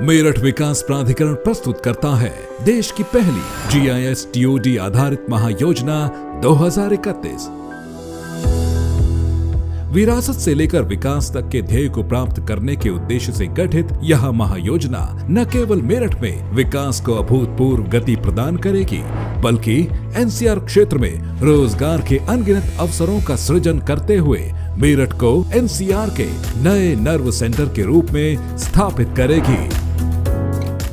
मेरठ विकास प्राधिकरण प्रस्तुत करता है देश की पहली GIS TOD आधारित महायोजना 2031। विरासत से लेकर विकास तक के ध्येय को प्राप्त करने के उद्देश्य से गठित यह महायोजना न केवल मेरठ में विकास को अभूतपूर्व गति प्रदान करेगी, बल्कि NCR क्षेत्र में रोजगार के अनगिनत अवसरों का सृजन करते हुए मेरठ को NCR के नए नर्व सेंटर के रूप में स्थापित करेगी।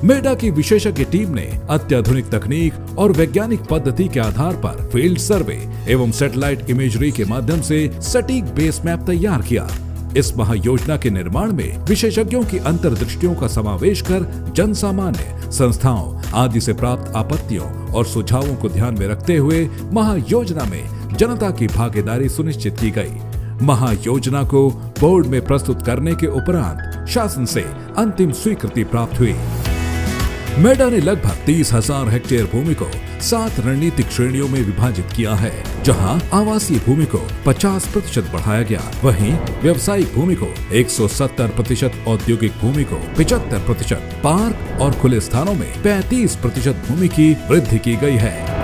मेडा की विशेषज्ञ टीम ने अत्याधुनिक तकनीक और वैज्ञानिक पद्धति के आधार पर फील्ड सर्वे एवं सैटेलाइट इमेजरी के माध्यम से सटीक बेस मैप तैयार किया। इस महायोजना के निर्माण में विशेषज्ञों की अंतर्दृष्टियों का समावेश कर जन सामान्य, संस्थाओं आदि से प्राप्त आपत्तियों और सुझावों को ध्यान में रखते हुए महायोजना में जनता की भागीदारी सुनिश्चित की गई। महायोजना को बोर्ड में प्रस्तुत करने के उपरांत शासन से अंतिम स्वीकृति प्राप्त हुई। मेडा ने लगभग 30,000 हेक्टेयर भूमि को 7 रणनीतिक श्रेणियों में विभाजित किया है, जहां आवासीय भूमि को 50% बढ़ाया गया, वहीं व्यावसायिक भूमि को 170%, औद्योगिक भूमि को 75%, पार्क और खुले स्थानों में 35% भूमि की वृद्धि की गई है।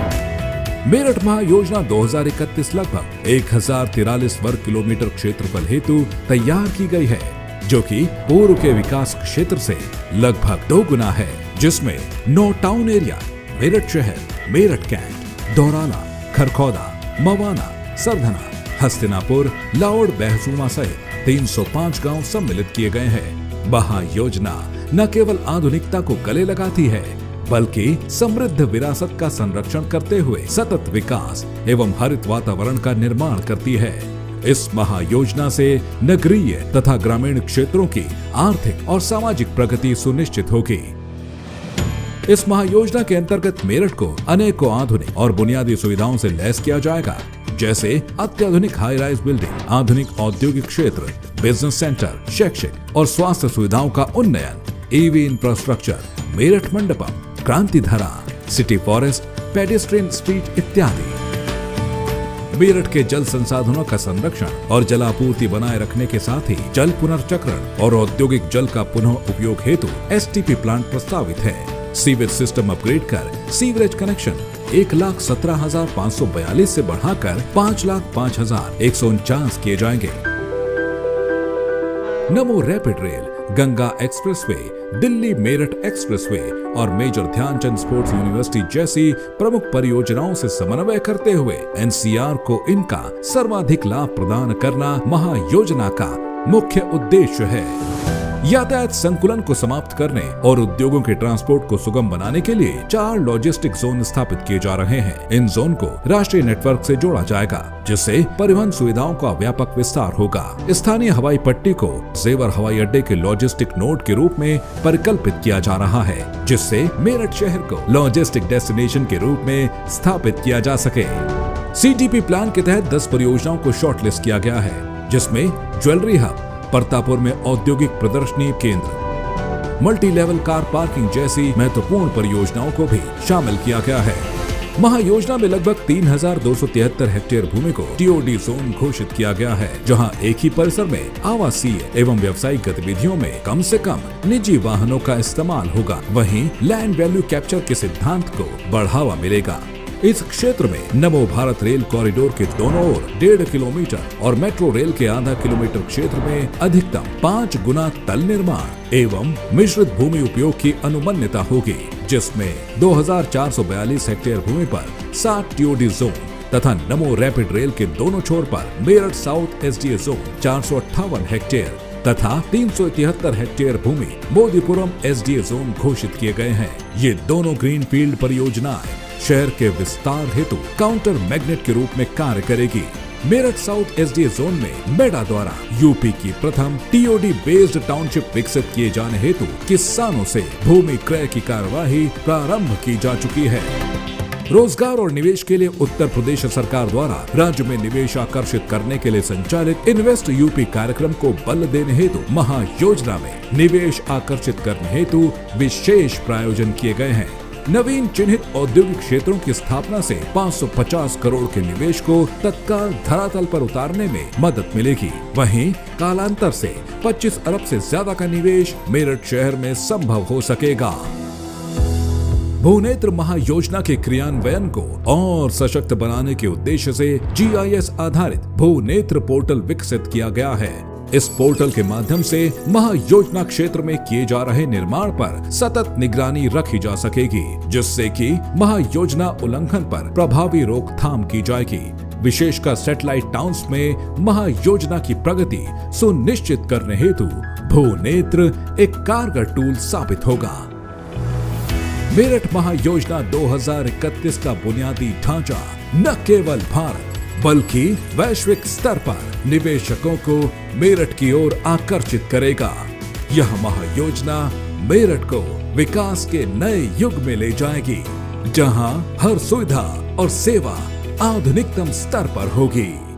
मेरठ महायोजना 2031 लगभग 1043 वर्ग किलोमीटर क्षेत्रफल हेतु तैयार की गई है, जो कि पूर्व के विकास क्षेत्र से लगभग 2 गुना है, जिसमें 9 टाउन एरिया मेरठ शहर, मेरठ कैंट, दौराला, खरखौदा, मवाना, सरधना, हस्तिनापुर, लाओड़, बहसुमा सहित 305 गांव सम्मिलित किए गए हैं। महायोजना न केवल आधुनिकता को गले लगाती है, बल्कि समृद्ध विरासत का संरक्षण करते हुए सतत विकास एवं हरित वातावरण का निर्माण करती है। इस महायोजना से नगरीय तथा ग्रामीण क्षेत्रों की आर्थिक और सामाजिक प्रगति सुनिश्चित होगी। इस महायोजना के अंतर्गत मेरठ को अनेकों आधुनिक और बुनियादी सुविधाओं से लैस किया जाएगा, जैसे अत्याधुनिक हाई राइज बिल्डिंग, आधुनिक औद्योगिक क्षेत्र, बिजनेस सेंटर, शैक्षिक और स्वास्थ्य सुविधाओं का उन्नयन, EV इंफ्रास्ट्रक्चर, मेरठ मंडपम, क्रांति धरा, सिटी फॉरेस्ट, पेडेस्ट्रियन स्ट्रीट इत्यादि। मेरठ के जल संसाधनों का संरक्षण और जलापूर्ति बनाए रखने के साथ ही जल पुनर्चक्रण और औद्योगिक जल का पुनः उपयोग हेतु STP प्लांट प्रस्तावित है। सीवेज सिस्टम अपग्रेड कर सीवरेज कनेक्शन 1,17,542 से बढ़ाकर 5,05,149 किए जाएंगे। नमो rapid rail, Ganga expressway, Delhi Meerut expressway और मेजर ध्यानचंद स्पोर्ट्स यूनिवर्सिटी जैसी प्रमुख परियोजनाओं से समन्वय करते हुए NCR को इनका सर्वाधिक लाभ प्रदान करना महायोजना का मुख्य उद्देश्य है। यातायात संकुलन को समाप्त करने और उद्योगों के ट्रांसपोर्ट को सुगम बनाने के लिए 4 लॉजिस्टिक जोन स्थापित किए जा रहे हैं। इन जोन को राष्ट्रीय नेटवर्क से जोड़ा जाएगा, जिससे परिवहन सुविधाओं का व्यापक विस्तार होगा। स्थानीय हवाई पट्टी को जेवर हवाई अड्डे के लॉजिस्टिक नोड के रूप में परिकल्पित किया जा रहा है, जिससे मेरठ शहर को लॉजिस्टिक डेस्टिनेशन के रूप में स्थापित किया जा सके। CTP प्लान के तहत 10 परियोजनाओं को शॉर्टलिस्ट किया गया है, जिसमें ज्वेलरी हब, परतापुर में औद्योगिक प्रदर्शनी केंद्र, मल्टी लेवल कार पार्किंग जैसी महत्वपूर्ण परियोजनाओं को भी शामिल किया गया है। महायोजना में लगभग 3,273 हेक्टेयर भूमि को TOD जोन घोषित किया गया है, जहां एक ही परिसर में आवासीय एवं व्यावसायिक गतिविधियों में कम से कम निजी वाहनों का इस्तेमाल होगा। वहीं लैंड वैल्यू कैप्चर के सिद्धांत को बढ़ावा मिलेगा। इस क्षेत्र में नमो भारत रेल कॉरिडोर के दोनों ओर 1.5 किलोमीटर और मेट्रो रेल के आधा किलोमीटर क्षेत्र में अधिकतम 5 गुना तल निर्माण एवं मिश्रित भूमि उपयोग की अनुमन्यता होगी, जिसमें 2,442 हेक्टेयर भूमि पर 60 TOD जोन तथा नमो रैपिड रेल के दोनों छोर पर Meerut south SDA zone 458 hectare तथा 373 हेक्टेयर भूमि मोदीपुरम SDA जोन घोषित किए गए हैं। ये दोनों ग्रीनफील्ड परियोजनाएं शहर के विस्तार हेतु काउंटर मैग्नेट के रूप में कार्य करेगी। मेरठ साउथ SDA जोन में मेडा द्वारा यूपी की प्रथम TOD बेस्ड टाउनशिप विकसित किए जाने हेतु किसानों से भूमि क्रय की कार्यवाही प्रारंभ की जा चुकी है। रोजगार और निवेश के लिए उत्तर प्रदेश सरकार द्वारा राज्य में निवेश आकर्षित करने के लिए संचालित इन्वेस्ट यूपी कार्यक्रम को बल देने हेतु महायोजना में निवेश आकर्षित करने हेतु विशेष प्रायोजन किए गए हैं। नवीन चिन्हित औद्योगिक क्षेत्रों की स्थापना से 550 करोड़ के निवेश को तत्काल धरातल पर उतारने में मदद मिलेगी। वहीं कालांतर से 25 अरब से ज्यादा का निवेश मेरठ शहर में संभव हो सकेगा। भूनेत्र महायोजना के क्रियान्वयन को और सशक्त बनाने के उद्देश्य से GIS आधारित भूनेत्र पोर्टल विकसित किया गया है। इस पोर्टल के माध्यम से महायोजना क्षेत्र में किए जा रहे निर्माण पर सतत निगरानी रखी जा सकेगी, जिससे कि महायोजना उल्लंघन पर प्रभावी रोकथाम की जाएगी। विशेषकर सैटेलाइट टाउन्स में महायोजना की प्रगति सुनिश्चित करने हेतु भूनेत्र एक कारगर टूल साबित होगा। मेरठ महायोजना 2031 का बुनियादी ढांचा न केवल भारत बल्कि वैश्विक स्तर पर निवेशकों को मेरठ की ओर आकर्षित करेगा। यह महायोजना मेरठ को विकास के नए युग में ले जाएगी, जहां हर सुविधा और सेवा आधुनिकतम स्तर पर होगी।